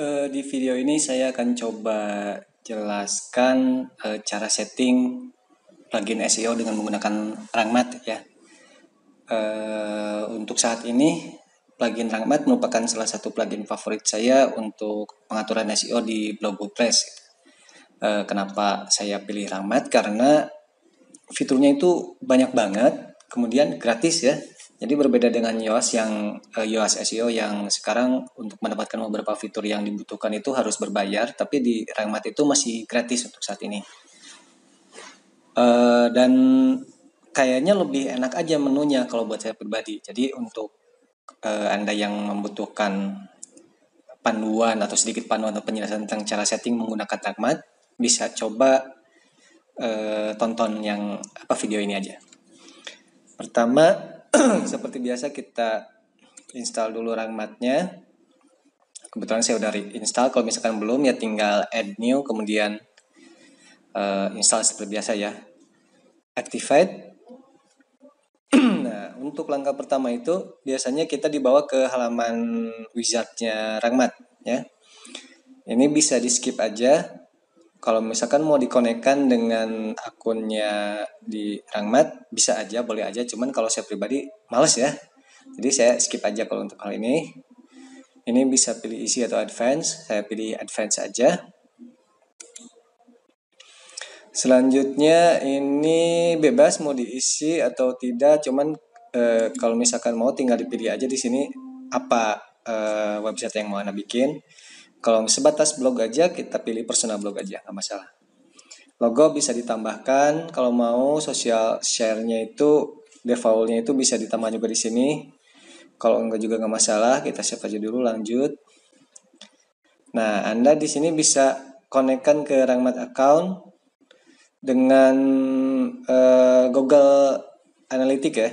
Di video ini saya akan coba jelaskan cara setting plugin SEO dengan menggunakan Rangmat ya. Untuk saat ini plugin Rangmat merupakan salah satu plugin favorit saya untuk pengaturan SEO di blog WordPress. Kenapa saya pilih Rangmat? Karena fiturnya itu banyak banget, kemudian gratis ya. Jadi berbeda dengan Yoast Yoast SEO yang sekarang untuk mendapatkan beberapa fitur yang dibutuhkan itu harus berbayar, tapi di Rangmat itu masih gratis untuk saat ini. Dan kayaknya lebih enak aja menunya kalau buat saya pribadi. Jadi untuk Anda yang membutuhkan panduan atau sedikit panduan atau penjelasan tentang cara setting menggunakan Rangmat, bisa coba tonton video ini aja. Pertama, seperti biasa kita install dulu Rangmatnya. Kebetulan saya udah install. Kalau misalkan belum ya tinggal add new, kemudian install seperti biasa ya. Activate. Nah, untuk langkah pertama itu biasanya kita dibawa ke halaman wizardnya Rangmat ya. Ini bisa di skip aja. Kalau misalkan mau dikonekkan dengan akunnya di Rangmat, bisa aja, boleh aja. Cuman kalau saya pribadi males ya. Jadi saya skip aja kalau untuk hal ini. Ini bisa pilih isi atau advance. Saya pilih advance aja. Selanjutnya ini bebas mau diisi atau tidak. Cuman kalau misalkan mau tinggal dipilih aja di sini apa website yang mau Anda bikin. Kalau sebatas blog aja kita pilih personal blog aja, nggak masalah. Logo bisa ditambahkan, kalau mau social share-nya itu default-nya itu bisa ditambah juga di sini. Kalau enggak juga nggak masalah, kita save aja dulu, lanjut. Nah, Anda di sini bisa konekkan ke Rangmat account dengan Google Analytics ya,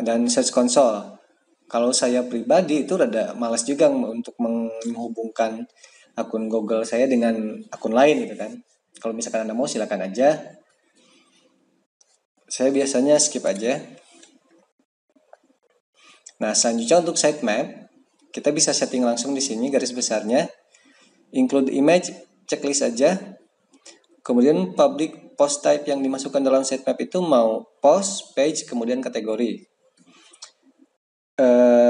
dan Search Console. Kalau saya pribadi itu rada malas juga untuk menghubungkan akun Google saya dengan akun lain gitu kan. Kalau misalkan Anda mau silakan aja. Saya biasanya skip aja. Nah, selanjutnya untuk sitemap, kita bisa setting langsung di sini garis besarnya. Include image, checklist aja. Kemudian public post type yang dimasukkan dalam sitemap itu mau post, page, kemudian kategori.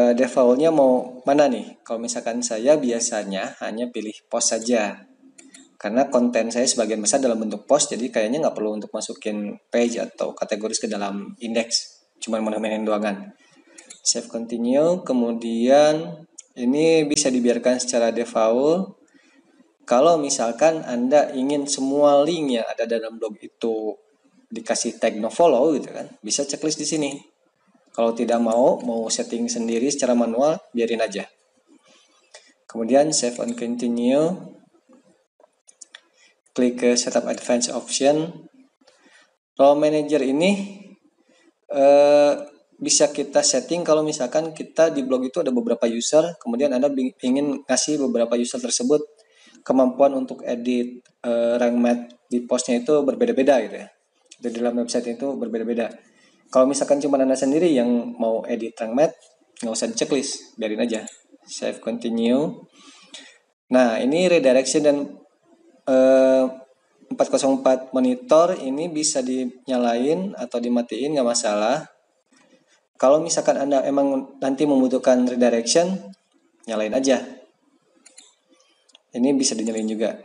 Defaultnya mau mana nih? Kalau misalkan saya biasanya hanya pilih post saja, karena konten saya sebagian besar dalam bentuk post, jadi kayaknya nggak perlu untuk masukin page atau kategoris ke dalam indeks, cuma main doangan. Save continue, kemudian ini bisa dibiarkan secara default. Kalau misalkan Anda ingin semua link yang ada dalam blog itu dikasih tag nofollow gitu kan, bisa checklist di sini. Kalau tidak mau setting sendiri secara manual, biarin aja. Kemudian save and continue. Klik ke setup advanced option. Role manager ini bisa kita setting kalau misalkan kita di blog itu ada beberapa user, kemudian Anda ingin ngasih beberapa user tersebut kemampuan untuk edit Rangmat di postnya itu berbeda-beda gitu ya. Di dalam website itu berbeda-beda. Kalau misalkan cuma Anda sendiri yang mau edit Rangmat, nggak usah di checklist, biarin aja. Save continue. Nah, ini redirection dan 404 monitor ini bisa dinyalain atau dimatiin, nggak masalah. Kalau misalkan Anda emang nanti membutuhkan redirection, nyalain aja. Ini bisa dinyalain juga.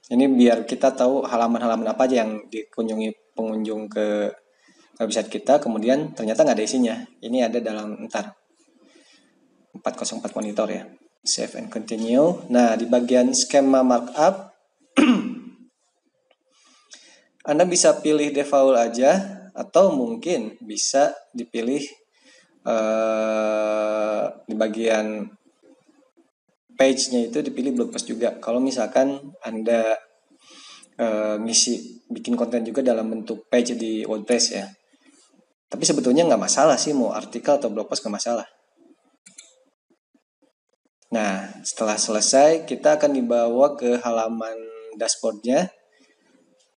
Ini biar kita tahu halaman-halaman apa aja yang dikunjungi pengunjung ke website kita, kemudian ternyata nggak ada isinya. Ini ada dalam 404 monitor ya. Save and continue. Nah, di bagian skema markup, Anda bisa pilih default aja, atau mungkin bisa dipilih di bagian page-nya itu dipilih blog post juga. Kalau misalkan Anda bikin konten juga dalam bentuk page di WordPress ya. Tapi sebetulnya nggak masalah sih mau artikel atau blog post, nggak masalah. Nah, setelah selesai kita akan dibawa ke halaman dashboardnya.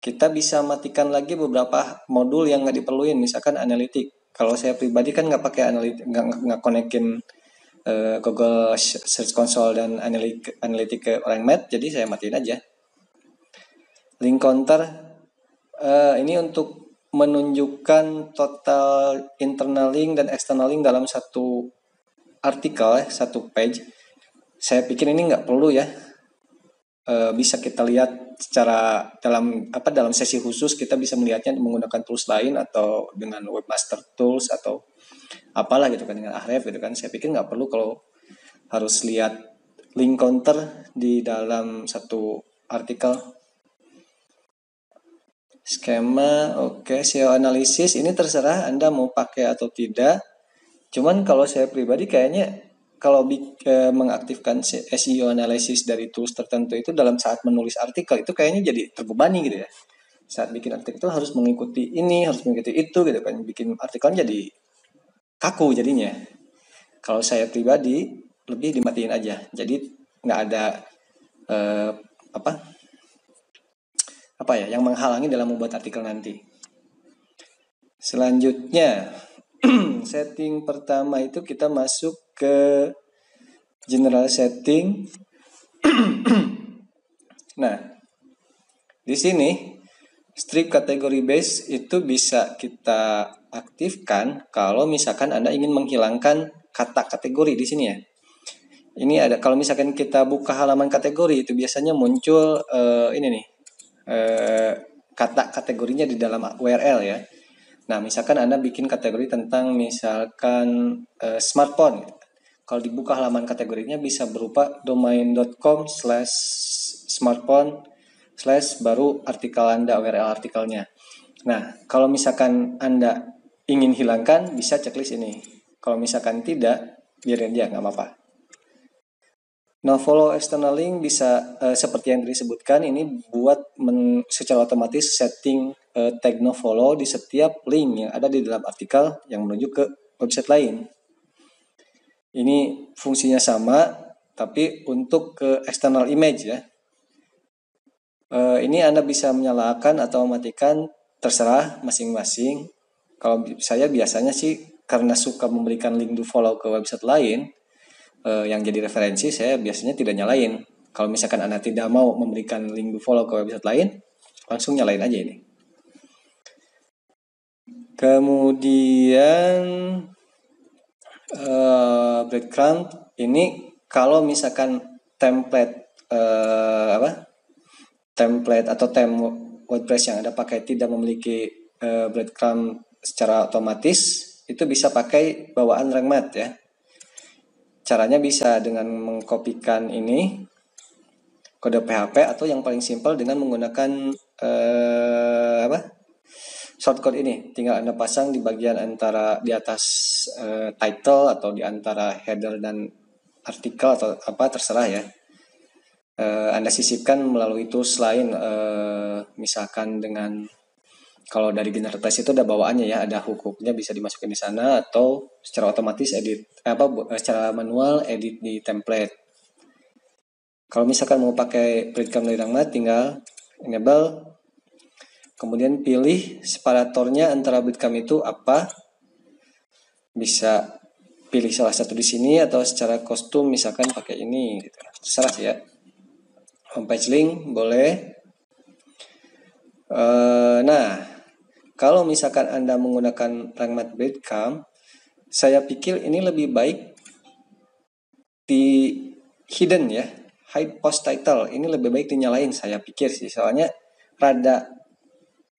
Kita bisa matikan lagi beberapa modul yang nggak diperluin, misalkan analitik. Kalau saya pribadi kan nggak pakai analitik, nggak konekin Google Search Console dan Analytics Rank Math, jadi saya matiin aja. Link counter ini untuk menunjukkan total internal link dan external link dalam satu artikel, satu page. Saya pikir ini nggak perlu ya. Bisa kita lihat secara dalam sesi khusus, kita bisa melihatnya menggunakan tools lain atau dengan Webmaster Tools atau apalah gitu kan, dengan Ahref gitu kan. Saya pikir nggak perlu kalau harus lihat link counter di dalam satu artikel. Skema, oke. SEO analisis ini terserah Anda mau pakai atau tidak. Cuman kalau saya pribadi kayaknya kalau mengaktifkan SEO analisis dari tools tertentu itu dalam saat menulis artikel itu kayaknya jadi terbebani gitu ya. Saat bikin artikel itu harus mengikuti ini, harus mengikuti itu gitu kan. Bikin artikelnya jadi kaku jadinya. Kalau saya pribadi lebih dimatiin aja. Jadi nggak ada yang menghalangi dalam membuat artikel nanti. Selanjutnya setting pertama itu kita masuk ke general setting. Nah, di sini strip category base itu bisa kita aktifkan kalau misalkan Anda ingin menghilangkan kata kategori di sini ya. Ini ada, kalau misalkan kita buka halaman kategori itu biasanya muncul ini nih. Kata kategorinya di dalam URL ya. Nah, misalkan Anda bikin kategori tentang misalkan smartphone. Kalau dibuka halaman kategorinya bisa berupa domain.com/smartphone/ baru artikel Anda, URL artikelnya. Nah, kalau misalkan Anda ingin hilangkan bisa checklist ini. Kalau misalkan tidak, biarin dia, nggak apa-apa. No follow external link bisa seperti yang disebutkan, ini buat secara otomatis setting tag no follow di setiap link yang ada di dalam artikel yang menuju ke website lain. Ini fungsinya sama, tapi untuk ke external image ya. Ini Anda bisa menyalakan atau mematikan, terserah masing-masing. Kalau saya biasanya sih karena suka memberikan link do follow ke website lain, yang jadi referensi, saya biasanya tidak nyalain. Kalau misalkan Anda tidak mau memberikan link do follow ke website lain, langsung nyalain aja ini. Kemudian breadcrumb ini kalau misalkan template atau theme WordPress yang Anda pakai tidak memiliki breadcrumb secara otomatis, itu bisa pakai bawaan Rank Math ya. Caranya bisa dengan mengkopikan ini kode PHP atau yang paling simpel dengan menggunakan shortcode ini. Tinggal Anda pasang di bagian antara di atas title atau di antara header dan artikel atau apa terserah ya. Anda sisipkan melalui tools lain, misalkan dengan kalau dari GeneratePress itu ada bawaannya ya, ada hook-hooknya bisa dimasukin di sana atau secara otomatis secara manual edit di template. Kalau misalkan mau pakai breadcrumb dari Rank Math, tinggal enable, kemudian pilih separatornya antara breadcrumb itu apa. Bisa pilih salah satu di sini atau secara kostum misalkan pakai ini gitu. Terserah sih ya. Homepage link boleh. Nah, kalau misalkan Anda menggunakan Rank Math breadcrumb, saya pikir ini lebih baik di hidden ya, hide post title. Ini lebih baik dinyalain saya pikir sih, soalnya rada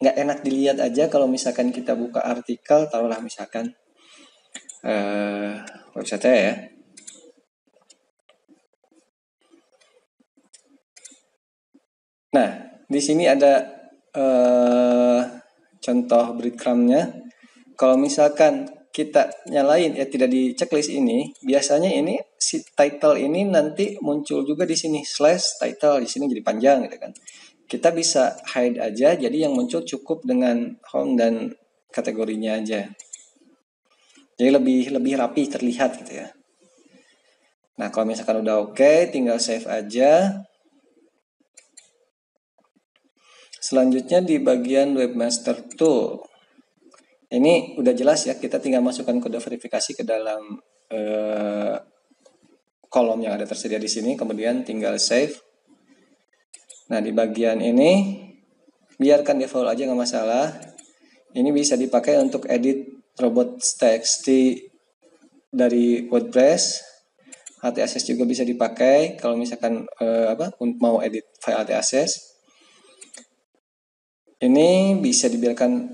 nggak enak dilihat aja kalau misalkan kita buka artikel, taruhlah misalkan website ya. Nah, di sini ada contoh breadcrumbnya. Kalau misalkan kita nyalain ya tidak di checklist ini, biasanya ini si title ini nanti muncul juga di sini /title, di sini jadi panjang gitu kan. Kita bisa hide aja, jadi yang muncul cukup dengan home dan kategorinya aja. Jadi lebih rapi terlihat gitu ya. Nah, kalau misalkan udah oke, tinggal save aja. Selanjutnya di bagian Webmaster Tool. Ini udah jelas ya, kita tinggal masukkan kode verifikasi ke dalam kolom yang ada tersedia di sini, kemudian tinggal save. Nah, di bagian ini biarkan default aja, nggak masalah. Ini bisa dipakai untuk edit robots.txt dari WordPress. HT-access juga bisa dipakai kalau misalkan mau edit file HT-access. Ini bisa dibiarkan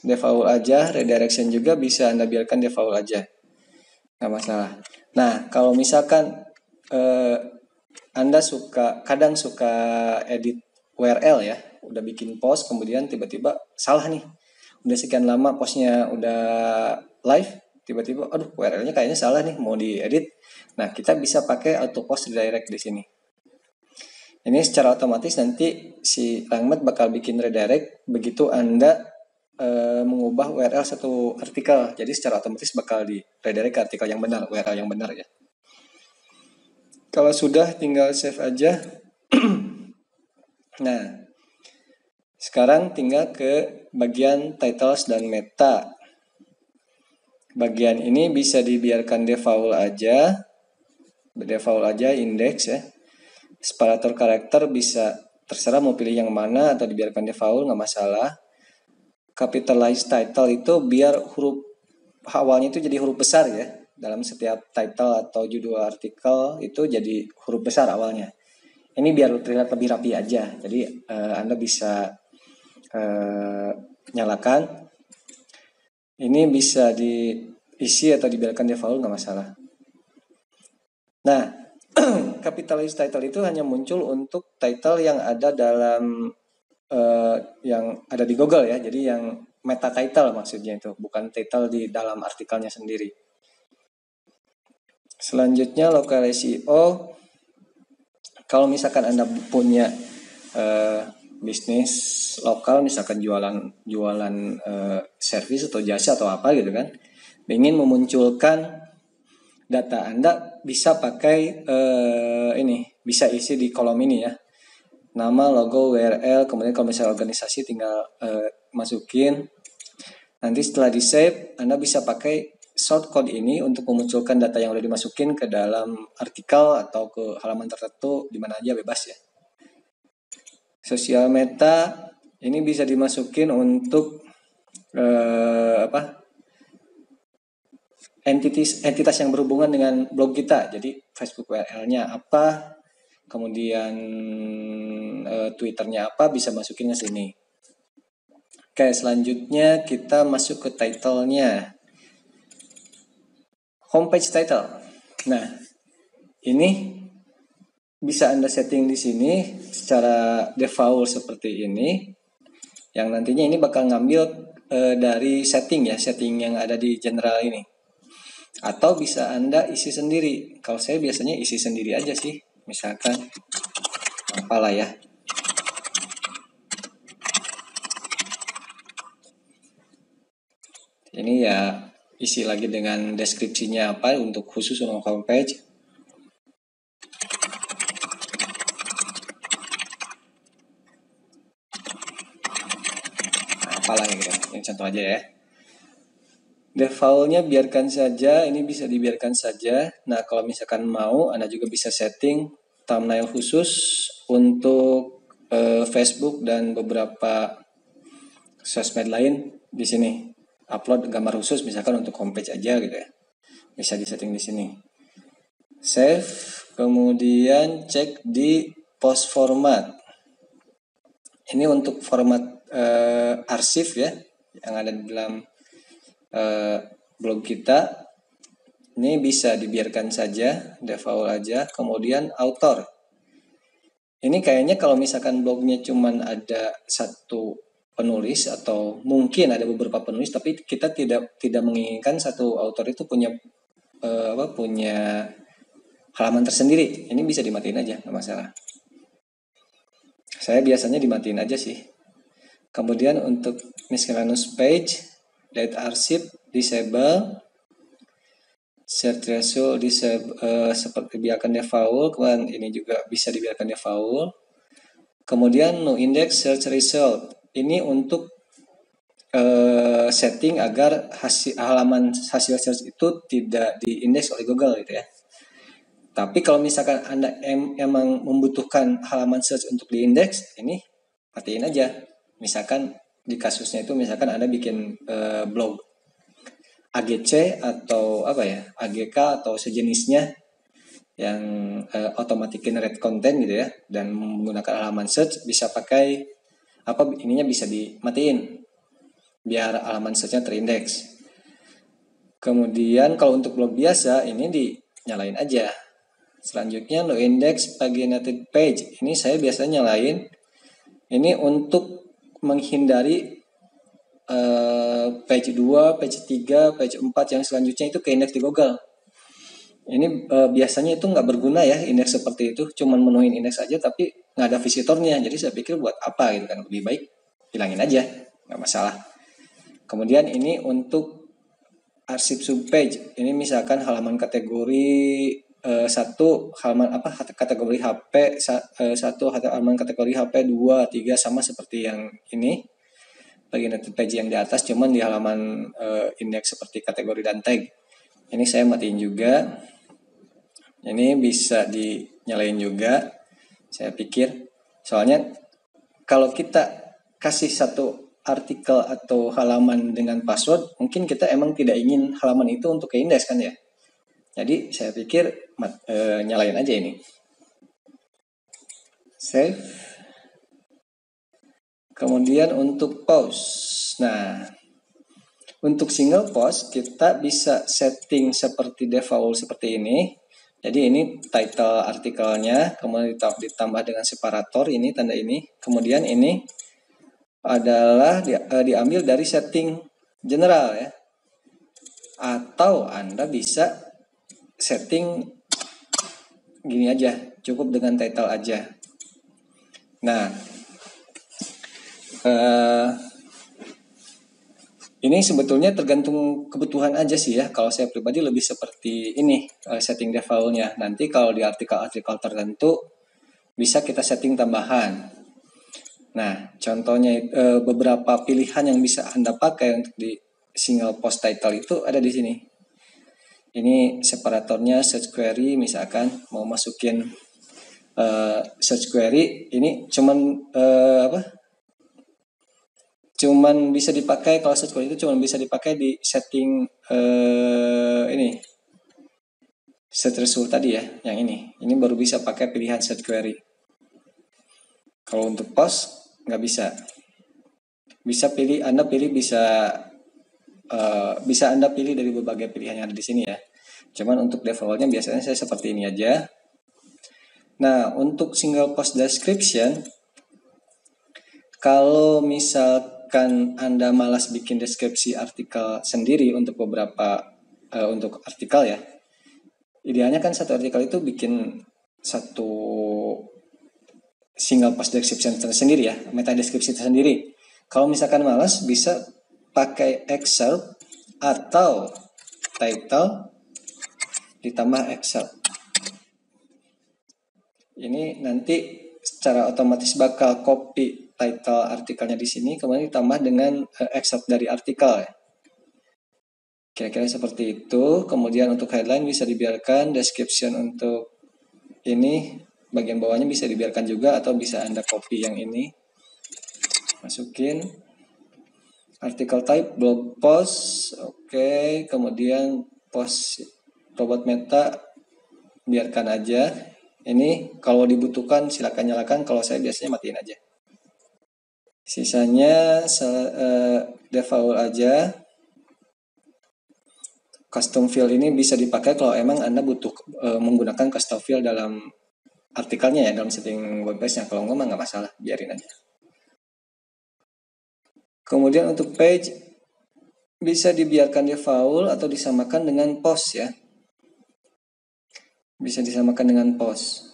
default aja, redirection juga bisa Anda biarkan default aja, nggak masalah. Nah, kalau misalkan Anda kadang suka edit URL ya, udah bikin post kemudian tiba-tiba salah nih, udah sekian lama postnya udah live, tiba-tiba aduh URL-nya kayaknya salah nih, mau diedit. Nah, kita bisa pakai auto post redirect di sini. Ini secara otomatis nanti si Langmat bakal bikin redirect begitu Anda mengubah URL satu artikel. Jadi secara otomatis bakal di redirect ke artikel yang benar, URL yang benar ya. Kalau sudah tinggal save aja. Nah, sekarang tinggal ke bagian titles dan meta. Bagian ini bisa dibiarkan default aja index ya. Separator karakter bisa terserah mau pilih yang mana atau dibiarkan default, nggak masalah. Capitalized title itu biar huruf awalnya itu jadi huruf besar ya. Dalam setiap title atau judul artikel itu jadi huruf besar awalnya. Ini biar terlihat lebih rapi aja. Jadi Anda bisa nyalakan. Ini bisa diisi atau dibiarkan default, nggak masalah. Nah, capitalized title itu hanya muncul untuk title yang ada dalam yang ada di Google ya. Jadi yang meta title maksudnya itu, bukan title di dalam artikelnya sendiri. Selanjutnya local SEO. Kalau misalkan Anda punya bisnis lokal, misalkan jualan servis atau jasa atau apa gitu kan, ingin memunculkan data Anda, bisa pakai bisa isi di kolom ini ya, nama, logo, URL, kemudian kalau misalnya organisasi tinggal masukin. Nanti setelah di save, Anda bisa pakai shortcode ini untuk memunculkan data yang udah dimasukin ke dalam artikel atau ke halaman tertentu di mana aja, bebas ya. Sosial meta ini bisa dimasukin untuk entitas yang berhubungan dengan blog kita. Jadi Facebook URL-nya apa, kemudian Twitter-nya apa, bisa masukin ke sini. Oke, selanjutnya kita masuk ke title-nya. Homepage title. Nah, ini bisa Anda setting di sini secara default seperti ini. Yang nantinya ini bakal ngambil dari setting yang ada di general ini. Atau bisa Anda isi sendiri. Kalau saya biasanya isi sendiri aja sih. Misalkan apalah ya. Ini ya isi lagi dengan deskripsinya apa untuk khusus untuk homepage. Apalah ya gitu. Yang contoh aja ya. Defaultnya biarkan saja, ini bisa dibiarkan saja. Nah, kalau misalkan mau, Anda juga bisa setting thumbnail khusus untuk Facebook dan beberapa sosmed lain di sini. Upload gambar khusus misalkan untuk homepage aja gitu ya. Bisa disetting di sini. Save, kemudian cek di post format. Ini untuk format arsip ya, yang ada di dalam blog kita. Ini bisa dibiarkan saja, default aja. Kemudian author. Ini kayaknya kalau misalkan blognya cuman ada satu penulis atau mungkin ada beberapa penulis, tapi kita tidak menginginkan satu author itu punya punya halaman tersendiri. Ini bisa dimatiin aja, nggak masalah. Saya biasanya dimatiin aja sih. Kemudian untuk miscellaneous page, date arsip, disable, search result seperti biarkan default, kemudian ini juga bisa dibiarkan default. Kemudian no index search result, ini untuk setting agar hasil search itu tidak diindeks oleh Google gitu ya. Tapi kalau misalkan Anda emang membutuhkan halaman search untuk diindeks, ini matiin aja. Misalkan di kasusnya itu misalkan Anda bikin blog AGC atau apa ya, AGK atau sejenisnya yang automatic generate content gitu ya, dan menggunakan halaman search, bisa pakai ininya bisa dimatiin biar halaman searchnya terindeks. Kemudian kalau untuk blog biasa ini dinyalain aja. Selanjutnya no index paginated page, ini saya biasanya nyalain ini untuk menghindari page 2, page 3, page 4 yang selanjutnya itu ke indeks di Google. Ini biasanya itu nggak berguna ya indeks seperti itu, cuman menuhin indeks aja tapi nggak ada visitornya. Jadi saya pikir buat apa gitu kan, lebih baik hilangin aja, nggak masalah. Kemudian ini untuk arsip subpage, ini misalkan halaman kategori satu, halaman kategori HP satu, halaman kategori HP 2, 3 sama seperti yang ini bagian page yang di atas, cuman di halaman indeks seperti kategori dan tag. Ini saya matiin juga. Ini bisa dinyalain juga, saya pikir. Soalnya kalau kita kasih satu artikel atau halaman dengan password, mungkin kita emang tidak ingin halaman itu untuk ke indeks kan ya. Jadi saya pikir nyalain aja ini. Save. Kemudian untuk post. Nah, untuk single post kita bisa setting seperti default seperti ini. Jadi ini title artikelnya, kemudian ditambah dengan separator ini, tanda ini. Kemudian ini adalah diambil dari setting general ya. Atau Anda bisa setting gini aja, cukup dengan title aja. Nah, ini sebetulnya tergantung kebutuhan aja sih ya. Kalau saya pribadi lebih seperti ini setting defaultnya. Nanti kalau di artikel-artikel tertentu bisa kita setting tambahan. Nah, contohnya beberapa pilihan yang bisa Anda pakai untuk di single post title itu ada di sini. Ini separatornya search query, misalkan mau masukin search query, ini cuman cuman bisa dipakai kalau search query itu cuman bisa dipakai di setting ini search result tadi ya, yang ini baru bisa pakai pilihan search query. Kalau untuk post nggak bisa. Bisa Anda pilih bisa Anda pilih dari berbagai pilihan yang ada di sini ya. Cuman untuk defaultnya biasanya saya seperti ini aja. Nah, untuk single post description, kalau misalkan Anda malas bikin deskripsi artikel sendiri untuk beberapa untuk artikel ya, idealnya kan satu artikel itu bikin satu single post description tersendiri ya, meta deskripsi tersendiri. Kalau misalkan malas, bisa pakai Excel atau title ditambah Excel. Ini nanti secara otomatis bakal copy title artikelnya di sini, kemudian ditambah dengan excerpt dari artikel ya. Kira-kira seperti itu. Kemudian untuk headline bisa dibiarkan, description untuk ini bagian bawahnya bisa dibiarkan juga, atau bisa Anda copy yang ini, masukin. Artikel type blog post, oke. Kemudian post robot meta biarkan aja. Ini kalau dibutuhkan silakan nyalakan, kalau saya biasanya matiin aja. Sisanya default aja. Custom field ini bisa dipakai kalau emang Anda butuh menggunakan custom field dalam artikelnya ya, dalam setting WordPress-nya. Kalau nggak masalah, biarin aja. Kemudian untuk page bisa dibiarkan default atau disamakan dengan post ya. Bisa disamakan dengan post.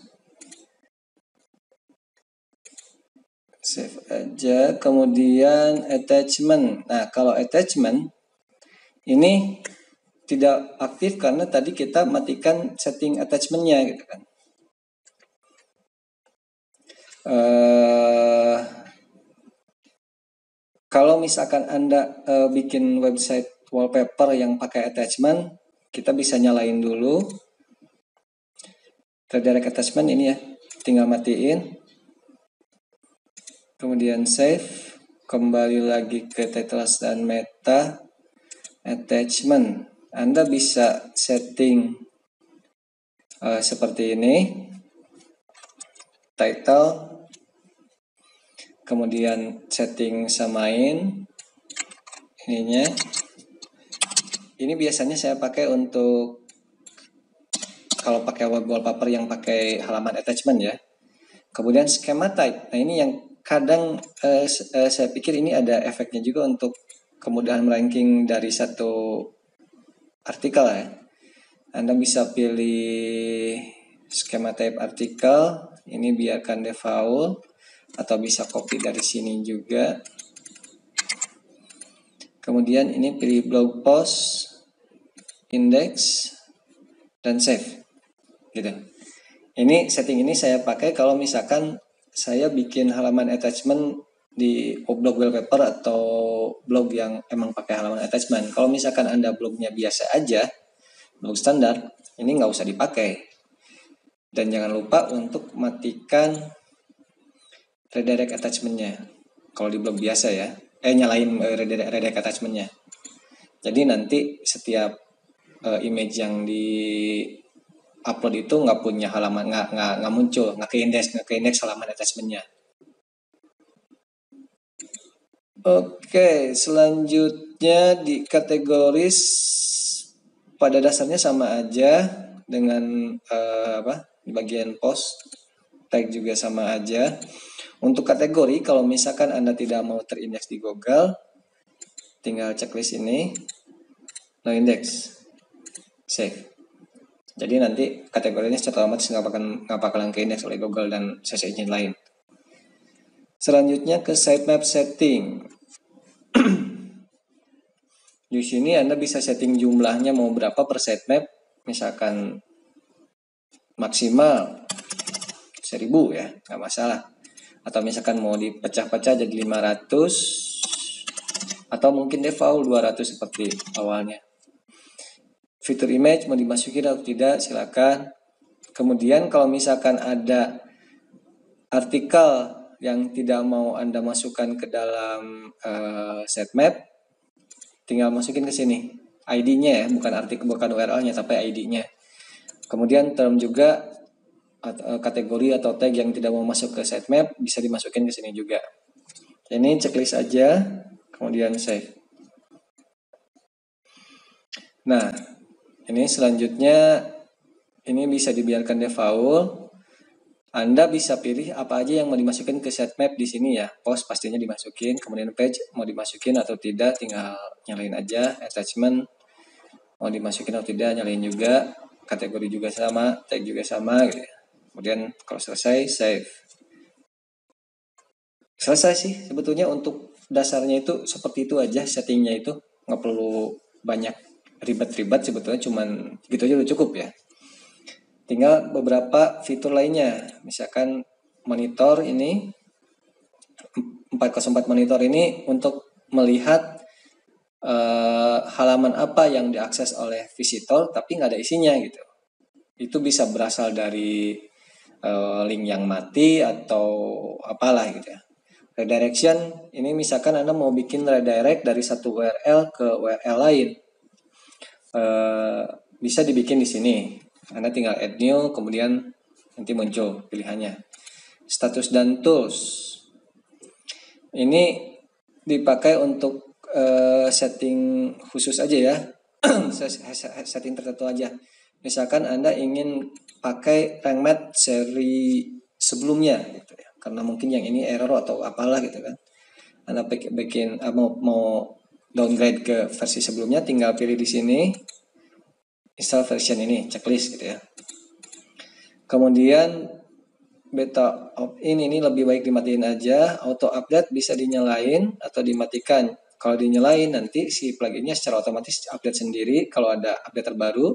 Save aja. Kemudian attachment. Nah, kalau attachment ini tidak aktif karena tadi kita matikan setting attachmentnya gitu kan. Kalau misalkan Anda bikin website wallpaper yang pakai attachment, kita bisa nyalain dulu. redirect attachment ini ya, tinggal matiin, kemudian save, kembali lagi ke titles dan meta attachment. Anda bisa setting seperti ini, title, kemudian setting samain ininya. Ini biasanya saya pakai untuk kalau pakai wallpaper yang pakai halaman attachment ya. Kemudian schema type. Nah ini yang kadang saya pikir ini ada efeknya juga untuk kemudahan ranking dari satu artikel ya. Anda bisa pilih schema type artikel. Ini biarkan default atau bisa copy dari sini juga. Kemudian ini pilih blog post, index, dan save. Gitu. Ini setting ini saya pakai kalau misalkan saya bikin halaman attachment di blog wallpaper atau blog yang emang pakai halaman attachment. Kalau misalkan Anda blognya biasa aja, blog standar, ini nggak usah dipakai. Dan jangan lupa untuk matikan redirect attachment-nya. Kalau di blog biasa ya, nyalain redirect attachment-nya. Jadi nanti setiap image yang di upload itu nggak punya halaman, nggak muncul, nggak ke index halaman attachment-nya. Oke, selanjutnya di kategoris pada dasarnya sama aja dengan di bagian post, tag juga sama aja. Untuk kategori, kalau misalkan Anda tidak mau terindeks di Google, tinggal checklist ini, no index, save. Jadi nanti kategorinya secara otomatis nggak bakalan keindeks oleh Google dan search engine lain. Selanjutnya ke sitemap setting. Di sini Anda bisa setting jumlahnya mau berapa per sitemap, misalkan maksimal 1000 ya, nggak masalah. Atau misalkan mau dipecah-pecah jadi 500 atau mungkin default 200 seperti awalnya. Fitur image mau dimasukin atau tidak silakan. Kemudian kalau misalkan ada artikel yang tidak mau Anda masukkan ke dalam sitemap, tinggal masukin ke sini ID-nya ya, bukan URL-nya tapi ID-nya. Kemudian term juga kategori atau tag yang tidak mau masuk ke sitemap bisa dimasukin ke sini juga. Ini checklist aja, kemudian save. Nah, ini selanjutnya ini bisa dibiarkan default. Anda bisa pilih apa aja yang mau dimasukin ke sitemap di sini ya. Post pastinya dimasukin, kemudian page mau dimasukin atau tidak tinggal nyalain aja. Attachment mau dimasukin atau tidak nyalain juga. Kategori juga sama, tag juga sama gitu ya. Kemudian kalau selesai save. Selesai sih sebetulnya untuk dasarnya itu seperti itu aja settingnya itu, nggak perlu banyak ribet-ribet sebetulnya, cuman gitu aja udah cukup ya. Tinggal beberapa fitur lainnya, misalkan monitor ini 404 monitor ini untuk melihat halaman apa yang diakses oleh visitor tapi nggak ada isinya gitu. Itu bisa berasal dari link yang mati atau apalah gitu ya. Redirection ini misalkan Anda mau bikin redirect dari satu URL ke URL lain, bisa dibikin di sini. Anda tinggal add new, kemudian nanti muncul pilihannya. Status dan tools ini dipakai untuk setting khusus aja ya, setting tertentu aja. Misalkan Anda ingin pakai rank math seri sebelumnya gitu ya, karena mungkin yang ini error atau apalah gitu kan. Anda bikin mau downgrade ke versi sebelumnya, tinggal pilih di sini install version ini, checklist gitu ya. Kemudian beta opt-in ini lebih baik dimatiin aja, auto update bisa dinyalain atau dimatikan. Kalau dinyalain nanti si pluginnya secara otomatis update sendiri kalau ada update terbaru,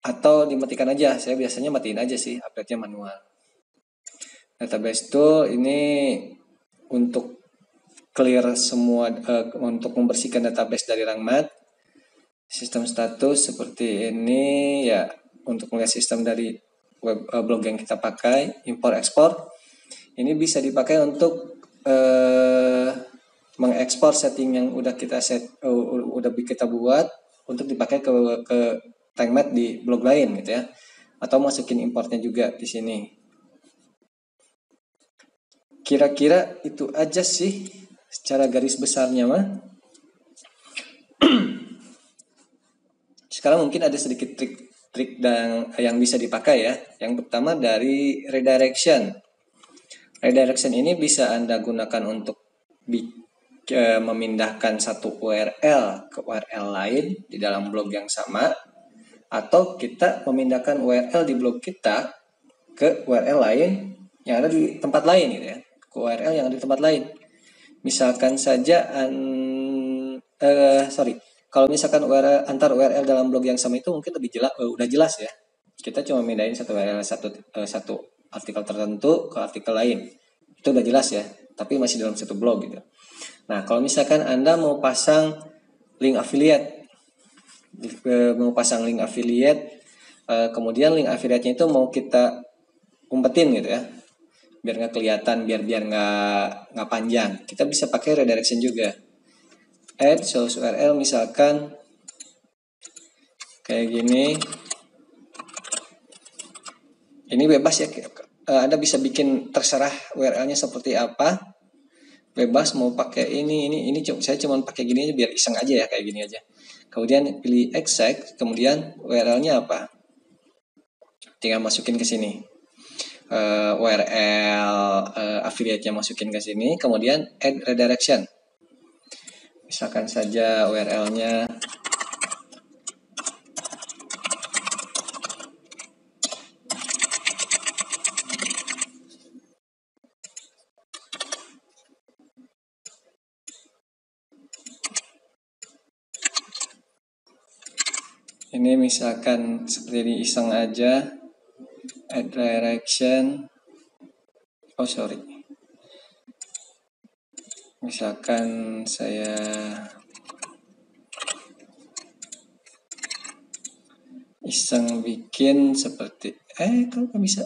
atau dimatikan aja. Saya biasanya matiin aja sih, update-nya manual. Database tool ini untuk clear semua, untuk membersihkan database dari rank math. Sistem status seperti ini ya, untuk melihat sistem dari blog yang kita pakai, import ekspor. Ini bisa dipakai untuk mengekspor setting yang udah kita buat untuk dipakai ke TankMate di blog lain gitu ya. Atau masukin importnya juga di sini. Kira-kira itu aja sih secara garis besarnya mah. Sekarang mungkin ada sedikit trik yang bisa dipakai ya. Yang pertama dari redirection. Redirection ini bisa Anda gunakan untuk memindahkan satu URL ke URL lain di dalam blog yang sama, atau kita memindahkan URL di blog kita ke URL lain yang ada di tempat lain gitu ya, ke URL yang ada di tempat lain. Misalkan saja kalau misalkan antar URL dalam blog yang sama itu mungkin lebih jelas, udah jelas ya. Kita cuma mindahin satu URL satu artikel tertentu ke artikel lain, itu udah jelas ya. Tapi masih dalam satu blog gitu. Nah, kalau misalkan Anda mau pasang link affiliate, kemudian link affiliate-nya itu mau kita umpetin gitu ya, biar nggak kelihatan, biar nggak panjang. Kita bisa pakai redirection juga. Add source URL misalkan kayak gini. Ini bebas ya, Anda bisa bikin terserah URL-nya seperti apa. Bebas mau pakai ini saya cuma pakai gini aja biar iseng aja ya, kayak gini aja. Kemudian pilih exact, kemudian URL-nya apa? Tinggal masukin ke sini. URL affiliate-nya masukin ke sini, kemudian add redirection. Misalkan saja URL-nya ini misalkan seperti ini, iseng aja, add direction. Misalkan saya iseng bikin seperti kalau nggak bisa.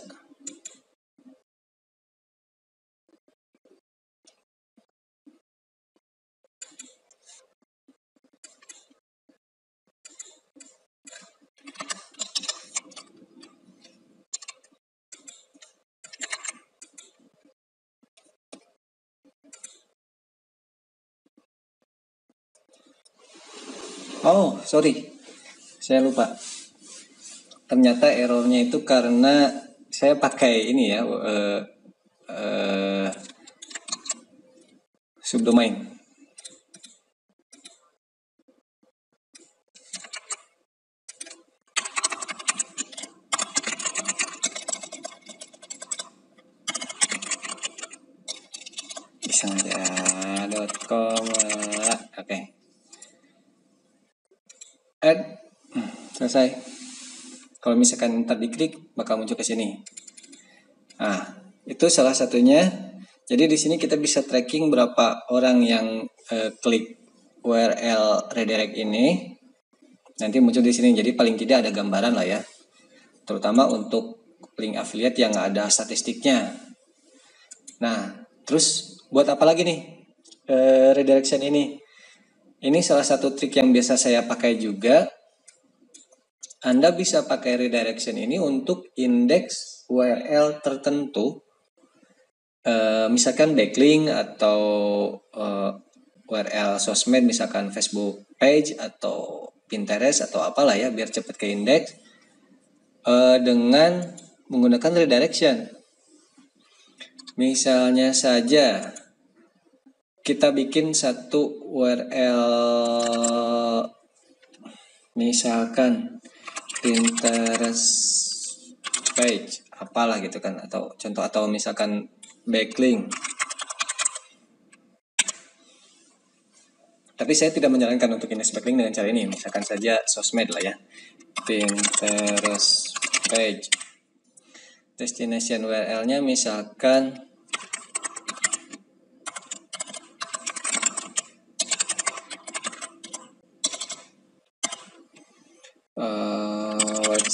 Oh, sorry. Saya lupa. Ternyata errornya itu karena saya pakai ini ya, subdomain. Isengja.com. Oke. Add. Selesai. Kalau misalkan ntar diklik bakal muncul ke sini. Nah, itu salah satunya. Jadi di sini kita bisa tracking berapa orang yang klik URL redirect ini. Nanti muncul di sini. Jadi paling tidak ada gambaran lah ya. Terutama untuk link affiliate yang nggak ada statistiknya. Nah, terus buat apa lagi nih redirection ini? Ini salah satu trik yang biasa saya pakai juga. Anda bisa pakai redirection ini untuk indeks URL tertentu, misalkan backlink atau URL sosmed, misalkan Facebook page atau Pinterest atau apalah ya, biar cepat ke indeks dengan menggunakan redirection. Misalnya saja kita bikin satu URL, misalkan Pinterest page apalah gitu kan, atau contoh, atau misalkan backlink. Tapi saya tidak menyarankan untuk indeks backlink dengan cara ini. Misalkan saja sosmed lah ya, Pinterest page. Destination URL-nya misalkan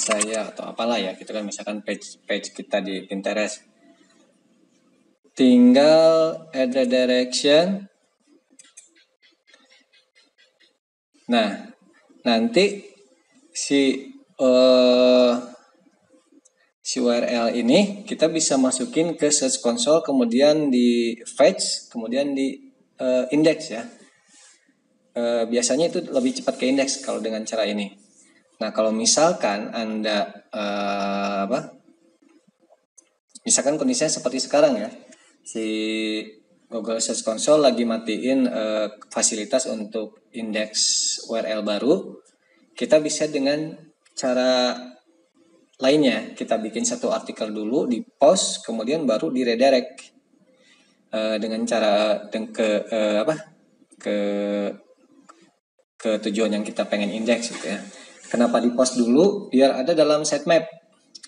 saya atau apalah ya, gitu kan, misalkan page kita di Pinterest. Tinggal add redirection. Nah, nanti si URL ini kita bisa masukin ke Search Console, kemudian di fetch, kemudian di index ya. Biasanya itu lebih cepat ke indeks kalau dengan cara ini. Nah, kalau misalkan Anda misalkan kondisinya seperti sekarang ya, si Google Search Console lagi matiin fasilitas untuk indeks URL baru, kita bisa dengan cara lainnya, kita bikin satu artikel dulu, di post, kemudian baru di redirect dengan cara ke tujuan yang kita pengen indeks gitu ya. Kenapa di post dulu? Biar ada dalam sitemap.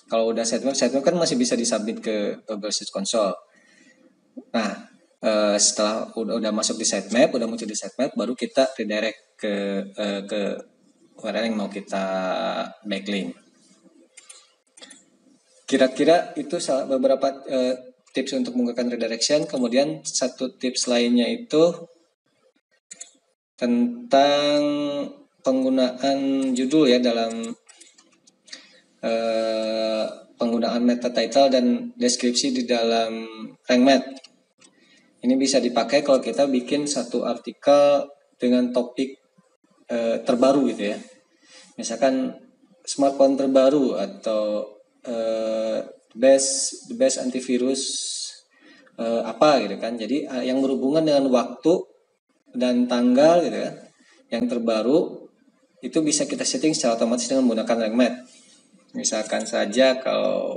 Kalau udah sitemap kan masih bisa disubmit ke Google Search Console. Nah, setelah udah masuk di sitemap, udah muncul di sitemap, baru kita redirect ke URL yang mau kita backlink. Kira-kira itu beberapa tips untuk menggunakan redirection. Kemudian satu tips lainnya itu tentang penggunaan judul ya dalam penggunaan meta title dan deskripsi di dalam rank math. Ini bisa dipakai kalau kita bikin satu artikel dengan topik terbaru gitu ya. Misalkan smartphone terbaru atau the best antivirus apa gitu kan. Jadi yang berhubungan dengan waktu dan tanggal gitu ya, yang terbaru itu bisa kita setting secara otomatis dengan menggunakan rank math. Misalkan saja kalau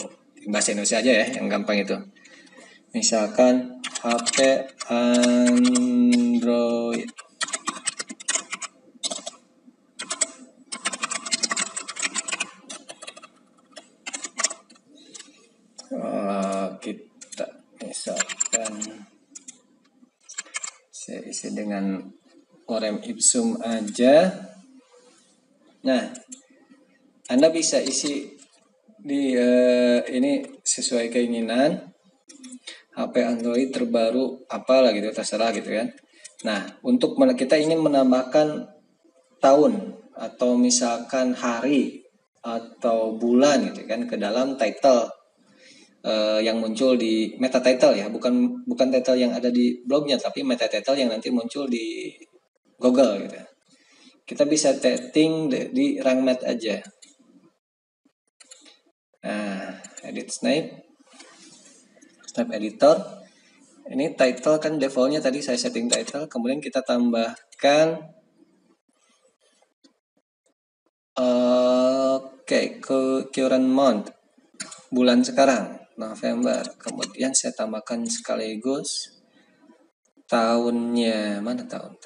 bahasa Indonesia aja ya, yang gampang itu. Misalkan HP Android. Kita misalkan saya isi dengan lorem ipsum aja. Nah, Anda bisa isi di ini sesuai keinginan. HP Android terbaru apalah gitu, terserah gitu kan. Nah, untuk kita ingin menambahkan tahun atau misalkan hari atau bulan gitu kan ke dalam title yang muncul di meta title ya, bukan title yang ada di blognya, tapi meta title yang nanti muncul di Google gitu. Kita bisa setting di rank math aja. Nah, edit snap editor. Ini title kan defaultnya tadi saya setting title, kemudian kita tambahkan ke current month, bulan sekarang November, kemudian saya tambahkan sekaligus tahunnya, mana tahun.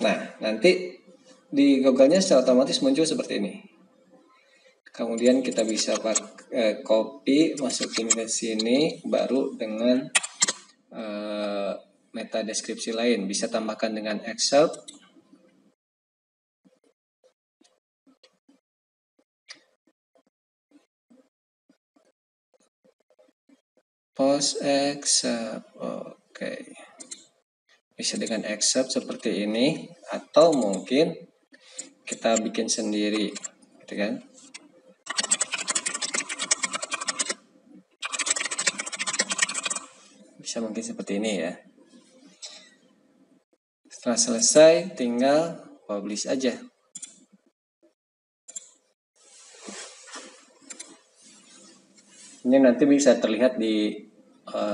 Nah, nanti di Google-nya secara otomatis muncul seperti ini. Kemudian kita bisa copy, masukin ke sini, baru dengan meta deskripsi lain. Bisa tambahkan dengan excerpt. Post excerpt. Oke. Bisa dengan excerpt seperti ini, atau mungkin kita bikin sendiri, gitu kan? Bisa mungkin seperti ini ya. Setelah selesai, tinggal publish aja. Ini nanti bisa terlihat di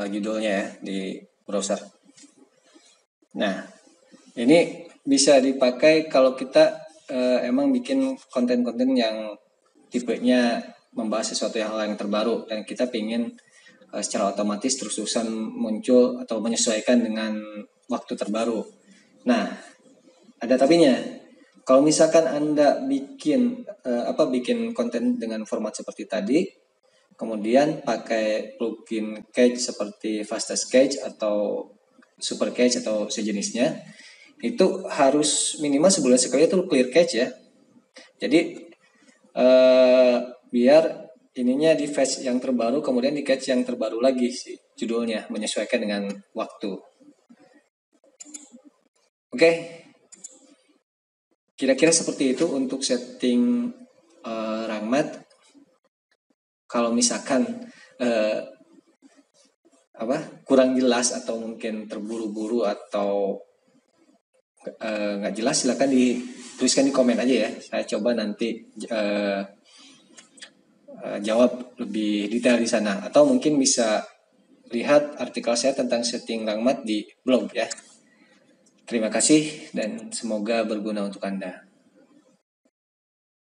judulnya ya, di browser. Nah, ini bisa dipakai kalau kita emang bikin konten-konten yang tipenya membahas sesuatu hal yang terbaru dan kita ingin secara otomatis terus-terusan muncul atau menyesuaikan dengan waktu terbaru. Nah, ada tapinya. Kalau misalkan Anda bikin konten dengan format seperti tadi, kemudian pakai plugin cache seperti Fastest Cache atau Super Cache atau sejenisnya, itu harus minimal sebulan sekali itu clear cache ya. Jadi biar ininya di fetch yang terbaru, kemudian di cache yang terbaru lagi sih judulnya, menyesuaikan dengan waktu. Oke, kira-kira seperti itu untuk setting Rangmat. Kalau misalkan kurang jelas atau mungkin terburu-buru atau nggak jelas, silakan dituliskan di komen aja ya. Saya coba nanti jawab lebih detail di sana, atau mungkin bisa lihat artikel saya tentang setting Rangmat di blog ya. Terima kasih dan semoga berguna untuk Anda.